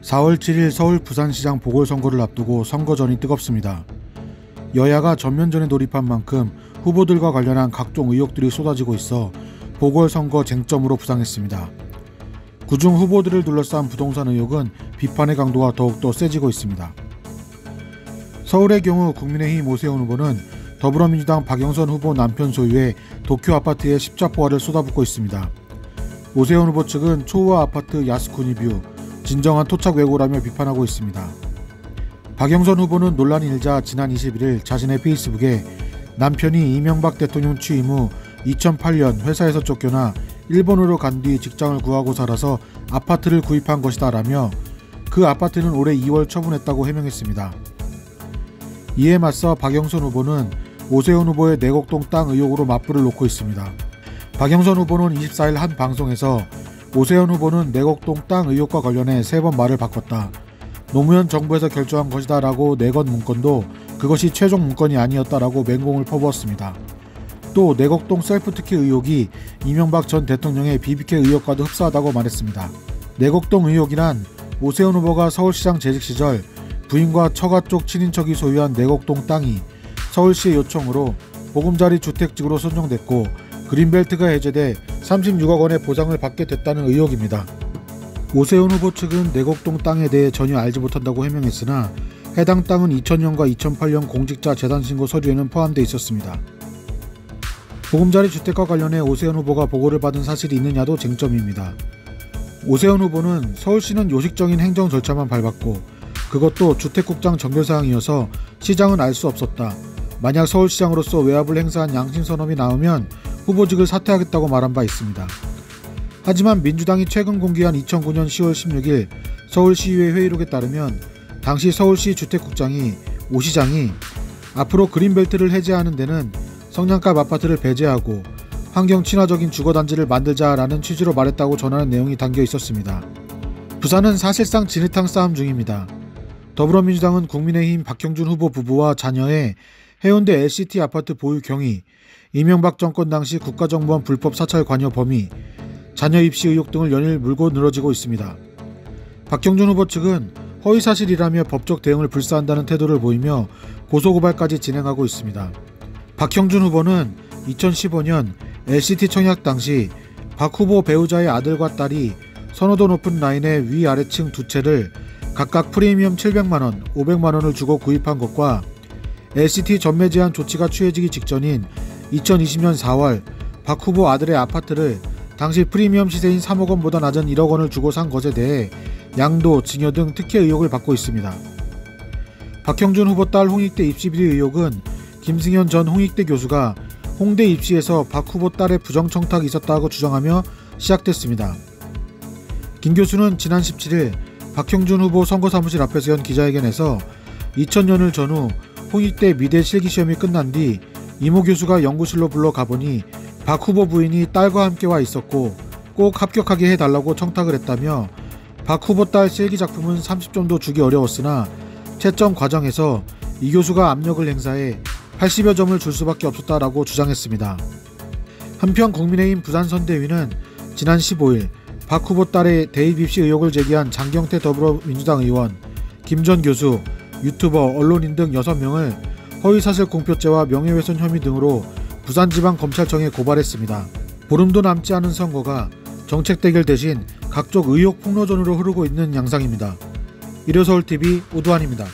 4월 7일 서울 부산시장 보궐선거를 앞두고 선거전이 뜨겁습니다. 여야가 전면전에 돌입한 만큼 후보들과 관련한 각종 의혹들이 쏟아지고 있어 보궐선거 쟁점으로 부상했습니다. 그중 후보들을 둘러싼 부동산 의혹은 비판의 강도가 더욱더 세지고 있습니다. 서울의 경우 국민의힘 오세훈 후보는 더불어민주당 박영선 후보 남편 소유의 도쿄 아파트에 십자포화를 쏟아붓고 있습니다. 오세훈 후보 측은 초호화 아파트 야스쿠니뷰, 진정한 토착 왜곡이라며 비판하고 있습니다. 박영선 후보는 논란이 일자 지난 21일 자신의 페이스북에 남편이 이명박 대통령 취임 후 2008년 회사에서 쫓겨나 일본으로 간 뒤 직장을 구하고 살아서 아파트를 구입한 것이다 라며 그 아파트는 올해 2월 처분했다고 해명했습니다. 이에 맞서 박영선 후보는 오세훈 후보의 내곡동 땅 의혹으로 맞불을 놓고 있습니다. 박영선 후보는 24일 한 방송에서 오세훈 후보는 내곡동 땅 의혹과 관련해 3번 말을 바꿨다. 노무현 정부에서 결정한 것이다 라고 내건 문건도 그것이 최종 문건이 아니었다라고 맹공을 퍼부었습니다. 또 내곡동 셀프특혜 의혹이 이명박 전 대통령의 BBK 의혹과도 흡사하다고 말했습니다. 내곡동 의혹이란 오세훈 후보가 서울시장 재직 시절 부인과 처가 쪽 친인척이 소유한 내곡동 땅이 서울시의 요청으로 보금자리 주택지구로 선정됐고 그린벨트가 해제돼 36억 원의 보상을 받게 됐다는 의혹입니다. 오세훈 후보 측은 내곡동 땅에 대해 전혀 알지 못한다고 해명했으나 해당 땅은 2000년과 2008년 공직자 재산신고 서류에는 포함되어 있었습니다. 보금자리 주택과 관련해 오세훈 후보가 보고를 받은 사실이 있느냐도 쟁점입니다. 오세훈 후보는 서울시는 요식적인 행정 절차만 밟았고 그것도 주택국장 정결사항이어서 시장은 알 수 없었다. 만약 서울시장으로서 외압을 행사한 양심선언이 나오면 후보직을 사퇴하겠다고 말한 바 있습니다. 하지만 민주당이 최근 공개한 2009년 10월 16일 서울시의회 회의록에 따르면 당시 서울시 주택국장이 오 시장이 앞으로 그린벨트를 해제하는 데는 성냥갑 아파트를 배제하고 환경 친화적인 주거단지를 만들자라는 취지로 말했다고 전하는 내용이 담겨 있었습니다. 부산은 사실상 진흙탕 싸움 중입니다. 더불어민주당은 국민의힘 박형준 후보 부부와 자녀의 해운대 LCT 아파트 보유 경위, 이명박 정권 당시 국가정보원 불법 사찰 관여 범위, 자녀 입시 의혹 등을 연일 물고 늘어지고 있습니다. 박형준 후보 측은 허위사실이라며 법적 대응을 불사한다는 태도를 보이며 고소고발까지 진행하고 있습니다. 박형준 후보는 2015년 LCT 청약 당시 박 후보 배우자의 아들과 딸이 선호도 높은 라인의 위아래층 두 채를 각각 프리미엄 700만원, 500만원을 주고 구입한 것과 LCT 전매 제한 조치가 취해지기 직전인 2020년 4월 박 후보 아들의 아파트를 당시 프리미엄 시세인 3억 원보다 낮은 1억 원을 주고 산 것에 대해 양도, 증여 등 특혜 의혹을 받고 있습니다. 박형준 후보 딸 홍익대 입시비리 의혹은 김승현 전 홍익대 교수가 홍대 입시에서 박 후보 딸의 부정청탁이 있었다고 주장하며 시작됐습니다. 김 교수는 지난 17일 박형준 후보 선거사무실 앞에서 연 기자회견에서 2000년을 전후 홍익대 미대 실기시험이 끝난 뒤 이모 교수가 연구실로 불러 가보니 박 후보 부인이 딸과 함께 와 있었고 꼭 합격하게 해달라고 청탁을 했다며 박 후보 딸 실기작품은 30점도 주기 어려웠으나 채점 과정에서 이 교수가 압력을 행사해 80여 점을 줄 수밖에 없었다라고 주장했습니다. 한편 국민의힘 부산선대위는 지난 15일 박 후보 딸의 대입 입시 의혹을 제기한 장경태 더불어민주당 의원, 김 전 교수, 유튜버, 언론인 등 6명을 허위사실 공표죄와 명예훼손 혐의 등으로 부산지방검찰청에 고발했습니다. 보름도 남지 않은 선거가 정책 대결 대신 각종 의혹 폭로전으로 흐르고 있는 양상입니다. 일요서울TV 오두환입니다.